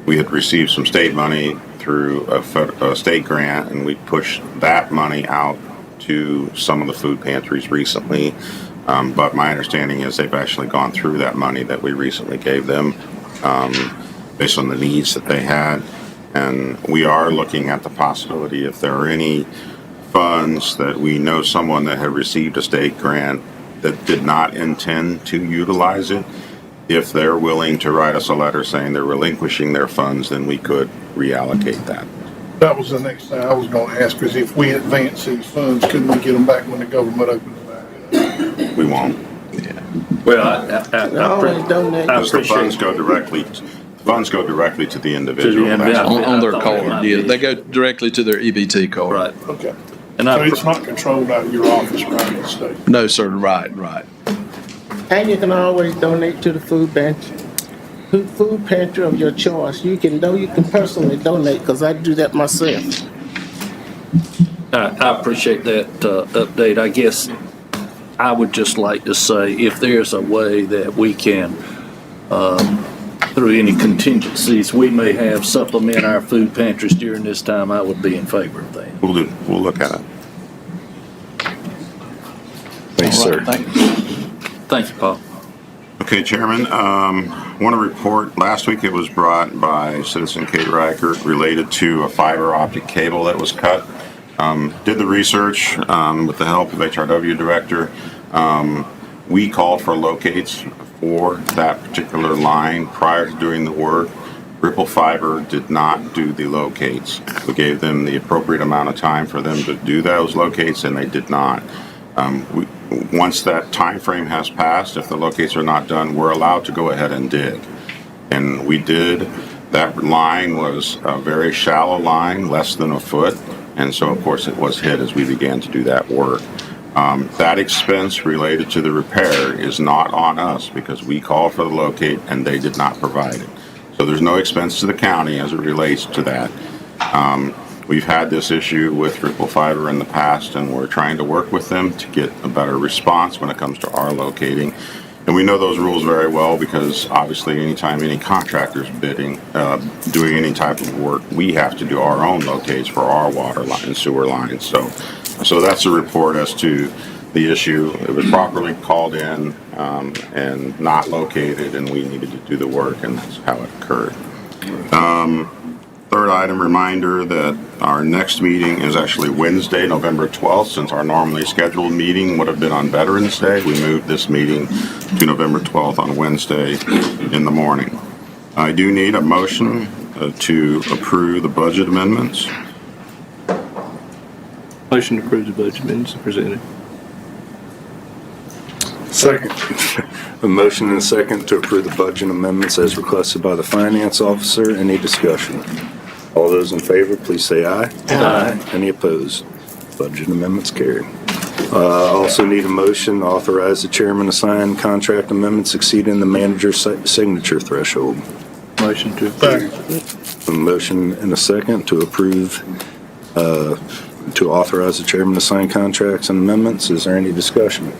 we had received some state money through a state grant, and we pushed that money out to some of the food pantries recently. But my understanding is they've actually gone through that money that we recently gave them based on the needs that they had. And we are looking at the possibility, if there are any funds that we know someone that had received a state grant that did not intend to utilize it, if they're willing to write us a letter saying they're relinquishing their funds, then we could reallocate that. That was the next thing I was going to ask, is if we advance these funds, couldn't we get them back when the government opens back up? We won't. Well, I Because the appreciate funds go directly. Funds go directly to the individual. On their card, yeah. They go directly to their EBT card. Right. Okay. And So it's not controlled out of your office, right, in the state? No, sir. Right. And you can always donate to the food pantry of your choice. You can personally donate, because I do that myself. I appreciate that update. I guess I would just like to say, if there's a way that we can, through any contingencies we may have, supplement our food pantries during this time, I would be in favor of that. We'll look at it. Thanks, sir. Thank you, Paul. Okay, Chairman, want to report, last week it was brought by Citizen Kate Reichert related to a fiber optic cable that was cut. Did the research with the help of HRW Director. We called for locates for that particular line prior to doing the work. Ripple Fiber did not do the locates. We gave them the appropriate amount of time for them to do those locates, and they did not. Once that time frame has passed, if the locates are not done, we're allowed to go ahead and dig. And we did. That line was a very shallow line, less than a foot, and so of course it was hit as we began to do that work. That expense related to the repair is not on us because we called for the locate and they did not provide it. So there's no expense to the county as it relates to that. We've had this issue with Ripple Fiber in the past, and we're trying to work with them to get a better response when it comes to our locating. And we know those rules very well because obviously anytime any contractor's bidding, doing any type of work, we have to do our own locates for our water line and sewer lines. So that's a report as to the issue. It was properly called in and not located, and we needed to do the work, and that's how it occurred. Third item, reminder that our next meeting is actually Wednesday, November 12th, since our normally scheduled meeting would have been on Veterans Day. We moved this meeting to November 12th on Wednesday in the morning. I do need a motion to approve the budget amendments. Motion to approve the budget amendments presented. Second. A motion and a second to approve the budget amendments as requested by the finance officer. Any discussion? All those in favor, please say aye. Aye. Any opposed? Budget amendments carried. Also need a motion to authorize the chairman to sign contract amendments exceeding the manager's signature threshold. Motion to approve. A motion and a second to approve, to authorize the chairman to sign contracts and amendments. Is there any discussion?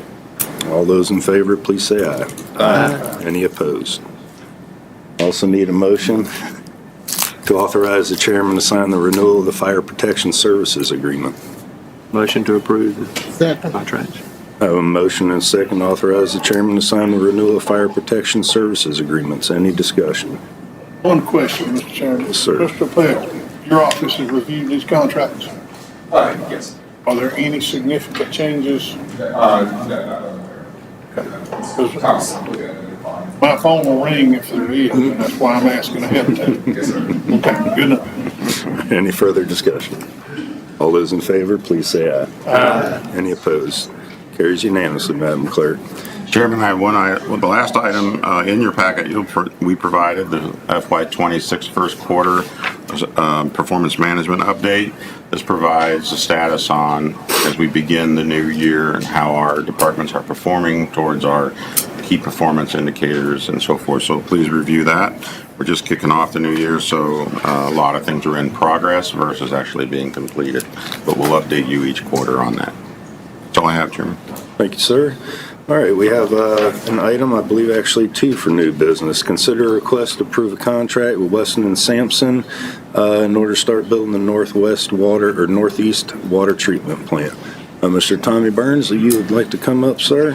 All those in favor, please say aye. Aye. Any opposed? Also need a motion to authorize the chairman to sign the renewal of the fire protection services agreement. Motion to approve the Second. contracts. I have a motion and a second to authorize the chairman to sign the renewal of fire protection services agreements. Any discussion? One question, Mr. Chairman. Yes, sir. Mr. Pell, your office has reviewed these contracts. Yes. Are there any significant changes? My phone will ring if there is, and that's why I'm asking ahead of time. Okay, good enough. Any further discussion? All those in favor, please say aye. Aye. Any opposed? Carries unanimously, Madam Clerk. Chairman, I have the last item in your packet. We provided the FY26 first quarter performance management update. This provides a status on as we begin the new year and how our departments are performing towards our key performance indicators and so forth. So please review that. We're just kicking off the new year, so a lot of things are in progress versus actually being completed. But we'll update you each quarter on that. That's all I have, Chairman. Thank you, sir. All right, we have an item, I believe actually two for new business. Consider a request to approve a contract with Weston and Sampson in order to start building the northeast water treatment plant. Mr. Tommy Burns, you would like to come up, sir?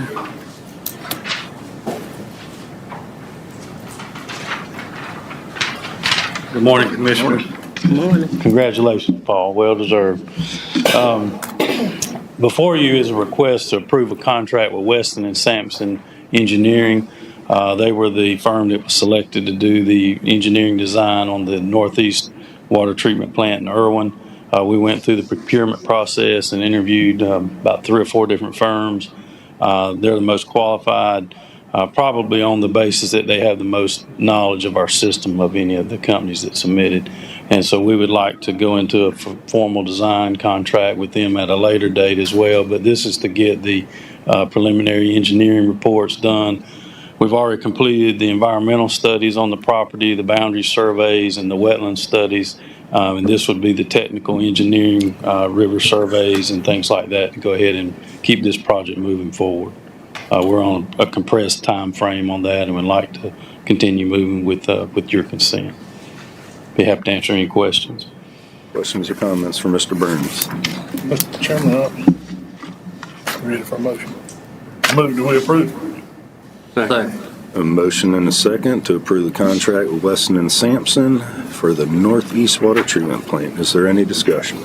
Good morning, Commissioners. Good morning. Congratulations, Paul. Well deserved. Before you is a request to approve a contract with Weston and Sampson Engineering. They were the firm that was selected to do the engineering design on the northeast water treatment plant in Irwin. We went through the procurement process and interviewed about 3 or 4 different firms. They're the most qualified, probably on the basis that they have the most knowledge of our system of any of the companies that submitted. And so we would like to go into a formal design contract with them at a later date as well. But this is to get the preliminary engineering reports done. We've already completed the environmental studies on the property, the boundary surveys, and the wetland studies. And this would be the technical engineering, river surveys and things like that to go ahead and keep this project moving forward. We're on a compressed time frame on that and would like to continue moving with your consent. Be happy to answer any questions. Questions or comments for Mr. Burns? Mr. Chairman, I'm ready for a motion. Move to approve. Second. A motion and a second to approve the contract with Weston and Sampson for the northeast water treatment plant. Is there any discussion?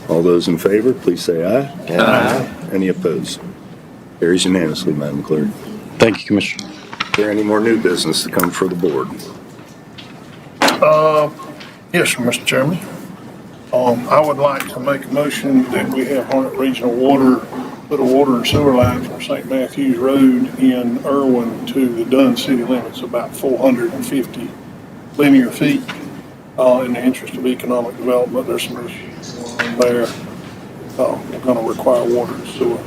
All those in favor, please say aye. Aye. Any opposed? Carries unanimously, Madam Clerk. Thank you, Commissioner. Is there any more new business to come for the board? Yes, sir, Mr. Chairman. I would like to make a motion that we have Harnett Regional Water put a water and sewer line from St. Matthews Road in Irwin to the Dunn city limits, about 450 linear feet. In the interest of economic development, there's some issues there. We're going to require water and sewer.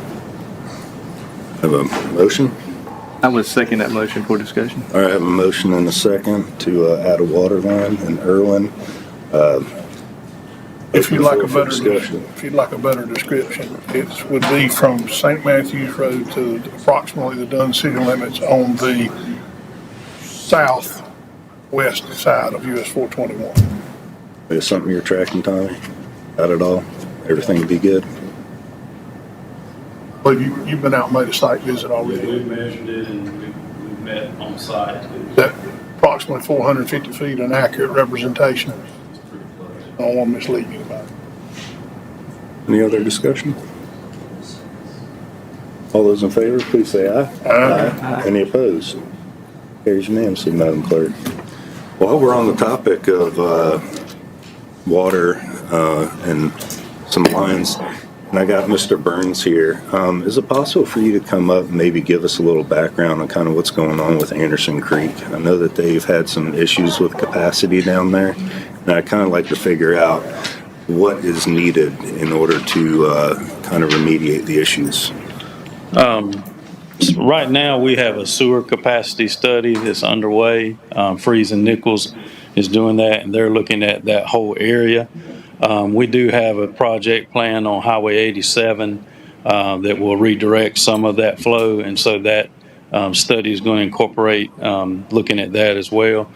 Have a motion? I would second that motion for discussion. All right, I have a motion and a second to add a water line in Irwin. If you'd like a better discussion. if you'd like a better description, it would be from St. Matthews Road to approximately the Dunn city limits on the southwest side of US 421. Is something you're tracking, Tommy? Got it all? Everything will be good? Well, you've been out and made a site visit already. We've measured it and we've met on site. Is that approximately 450 feet an accurate representation? I don't want to mislead you about it. Any other discussion? All those in favor, please say aye. Aye. Any opposed? Carries unanimously, Madam Clerk. While we're on the topic of water and some lines, and I got Mr. Burns here, is it possible for you to come up and maybe give us a little background on kind of what's going on with Anderson Creek? I know that they've had some issues with capacity down there, and I'd kind of like to figure out what is needed in order to kind of remediate the issues. So right now, we have a sewer capacity study that's underway. Freeze and Nichols is doing that, and they're looking at that whole area. We do have a project plan on Highway 87 that will redirect some of that flow, and so that study is going to incorporate looking at that as well.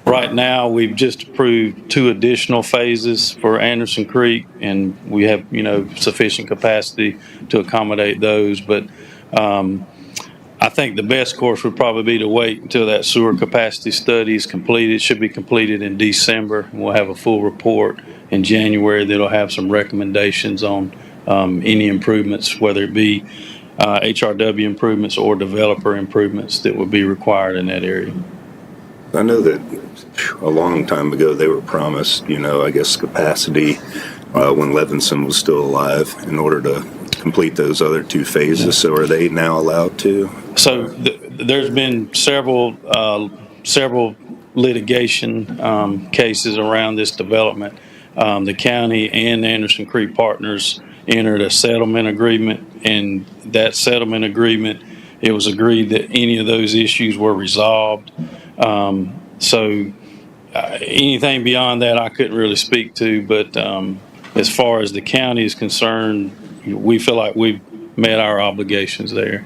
Right now, we've just approved 2 additional phases for Anderson Creek, and we have, sufficient capacity to accommodate those. But I think the best course would probably be to wait until that sewer capacity study is completed. It should be completed in December. We'll have a full report in January that'll have some recommendations on any improvements, whether it be HRW improvements or developer improvements that would be required in that area. I know that a long time ago they were promised, I guess capacity when Levinson was still alive in order to complete those other 2 phases. So are they now allowed to? So there's been several litigation cases around this development. The county and Anderson Creek Partners entered a settlement agreement, and that settlement agreement, it was agreed that any of those issues were resolved. Anything beyond that I couldn't really speak to, but as far as the county is concerned, we feel like we've met our obligations there.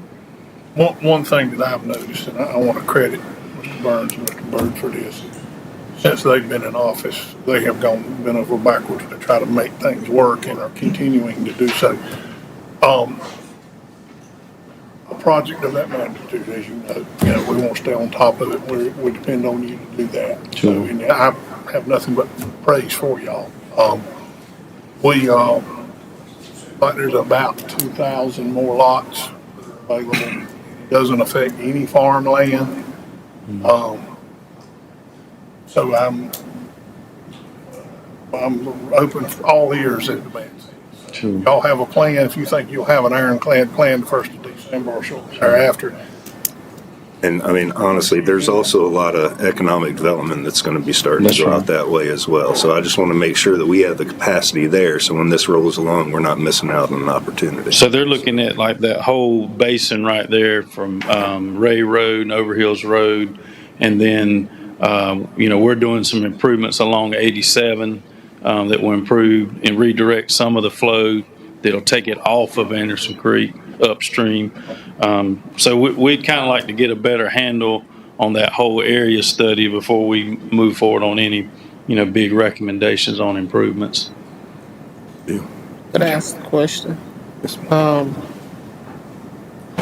One thing that I've noticed, and I want to credit Mr. Burns and Mr. Byrd for this, since they've been in office, they have been over backwards to try to make things work and are continuing to do so. A project of that magnitude, as you know, we won't stay on top of it. We depend on you to do that. Sure. So, and I have nothing but praise for y'all. Like there's about 2,000 more lots available. It doesn't affect any farmland. So I'm open for all ears at the band. Sure. Y'all have a plan. If you think you'll have an ironclad plan the 1st of December or shortly thereafter. And I mean, honestly, there's also a lot of economic development that's going to be starting to go out that way as well. So I just want to make sure that we have the capacity there. So when this rolls along, we're not missing out on an opportunity. So they're looking at like that whole basin right there from Ray Road and Overhills Road. And then, we're doing some improvements along 87 that will improve and redirect some of the flow that'll take it off of Anderson Creek upstream. So we'd kind of like to get a better handle on that whole area study before we move forward on any, big recommendations on improvements. Could I ask a question?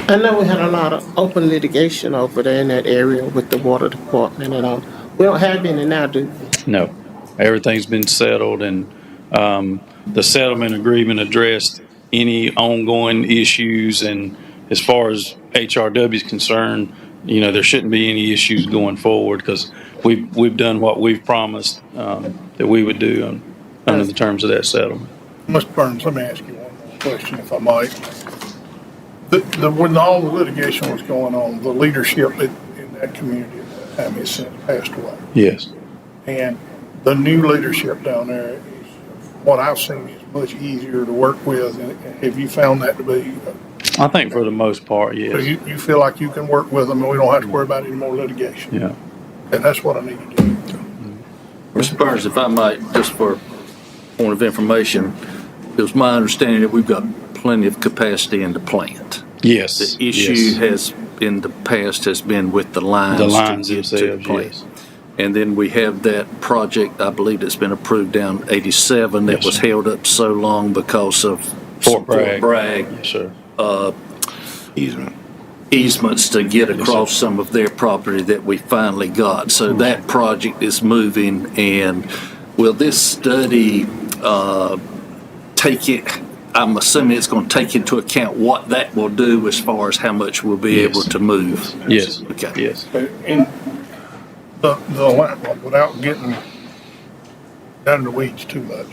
I know we had a lot of open litigation over there in that area with the water department and all. We don't have any now, do we? No, everything's been settled, and the settlement agreement addressed any ongoing issues, and as far as HRW is concerned, there shouldn't be any issues going forward because we've done what we've promised that we would do under the terms of that settlement. Mr. Burns, let me ask you one more question, if I might. When all the litigation was going on, the leadership in that community at that time has since passed away. Yes. And the new leadership down there is, what I've seen, is much easier to work with. And have you found that to be? I think for the most part, yes. So you feel like you can work with them and we don't have to worry about any more litigation? Yeah. And that's what I need to do. Mr. Burns, if I might, just for point of information, it was my understanding that we've got plenty of capacity in the plant. Yes. The issue has, in the past, has been with the lines. The lines to get to the themselves, plant. yes. And then we have that project, I believe, that's been approved down 87 that Yes, was sir. held up so long because of Fort Bragg. Bragg, Sure. easements to get across some of their property that we finally got. So that project is moving, and will this study take it, I'm assuming it's going to take into account what that will do as far as how much we'll be able to move? Yes. Okay. Yes. In the land, without getting down in the weeds too much,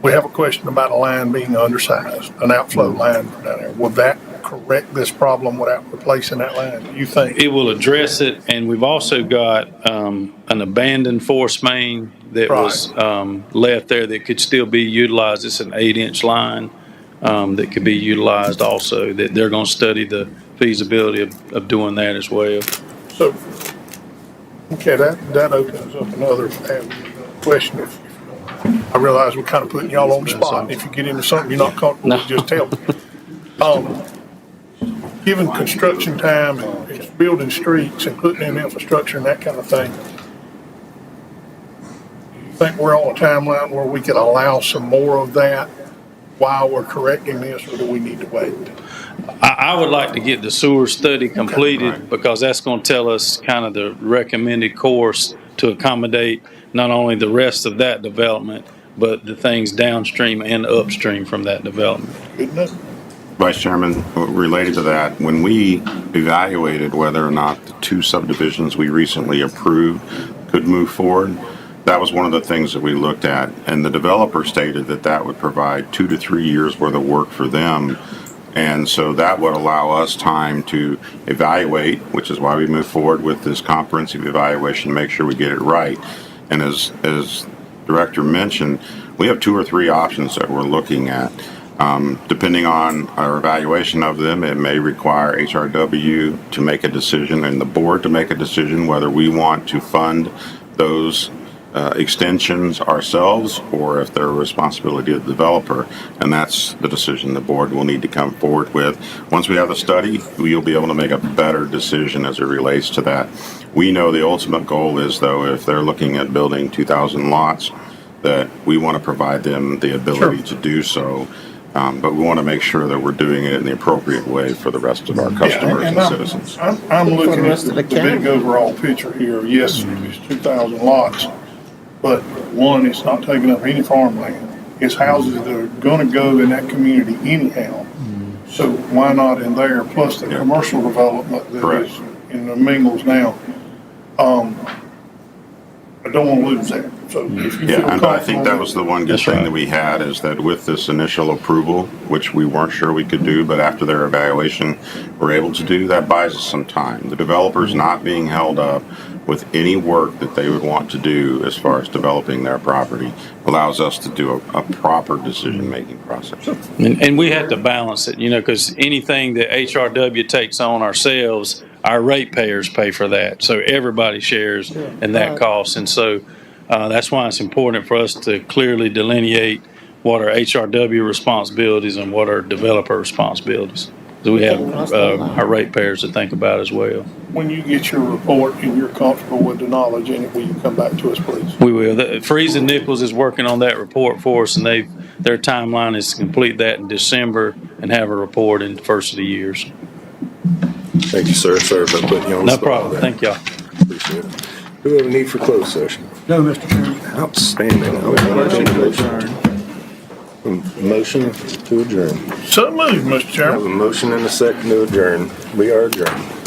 we have a question about a line being undersized, an outflow line from down there. Will that correct this problem without replacing that line, you think? It will address it, and we've also got an abandoned force main that was left there that could still be utilized. It's an 8-inch line that could be utilized also, that they're going to study the feasibility of doing that as well. So, okay, that opens up another question. I realize we're kind of putting y'all on the spot. If you get into something you're not comfortable with, just tell me. Given construction time and it's building streets and putting in infrastructure and that kind of thing, do you think we're on a timeline where we could allow some more of that while we're correcting this, or do we need to wait? I would like to get the sewer study completed because that's going to tell us kind of the recommended course to accommodate not only the rest of that development, but the things downstream and upstream from that development. Good enough. Vice Chairman, related to that, when we evaluated whether or not the 2 subdivisions we recently approved could move forward, that was one of the things that we looked at. And the developer stated that that would provide 2 to 3 years worth of work for them. And so that would allow us time to evaluate, which is why we move forward with this comprehensive evaluation to make sure we get it right. And as Director mentioned, we have 2 or 3 options that we're looking at. Depending on our evaluation of them, it may require HRW to make a decision and the board to make a decision whether we want to fund those extensions ourselves or if they're a responsibility of the developer. And that's the decision the board will need to come forward with. Once we have the study, we'll be able to make a better decision as it relates to that. We know the ultimate goal is, though, if they're looking at building 2,000 lots, that we want to provide them the ability to do so. But we want to make sure that we're doing it in the appropriate way for the rest of our customers and citizens. I'm looking at the big overall picture here. Yes, it's 2,000 lots, but one, it's not taking up any farmland. It's houses that are going to go in that community anyhow. So why not in there? Plus the commercial development that is in the Mingles now. I don't want to lose that. So if you feel And I think that comfortable was the one good thing that we had, is that with this initial approval, which we weren't sure we could do, but after their evaluation, we're able to do, that buys us some time. The developer's not being held up with any work that they would want to do as far as developing their property, allows us to do a proper decision-making process. And we have to balance it, because anything that HRW takes on ourselves, our ratepayers pay for that. So everybody shares in that cost. And so that's why it's important for us to clearly delineate what are HRW responsibilities and what are developer responsibilities. So we have our ratepayers to think about as well. when you get your report and you're comfortable with the knowledge in it, will you come back to us, please? We will. Freeze and Nichols is working on that report for us, and their timeline is to complete that in December and have a report in the first of the years. Thank you, sir. Sorry for putting you on the No spot problem. there. Thank y'all. Appreciate it. Do we have a need for closed session? No, Mr. Chairman. Outstanding. Motion to adjourn. So moved, Mr. Chairman. I have a motion and a second to adjourn. We are adjourned.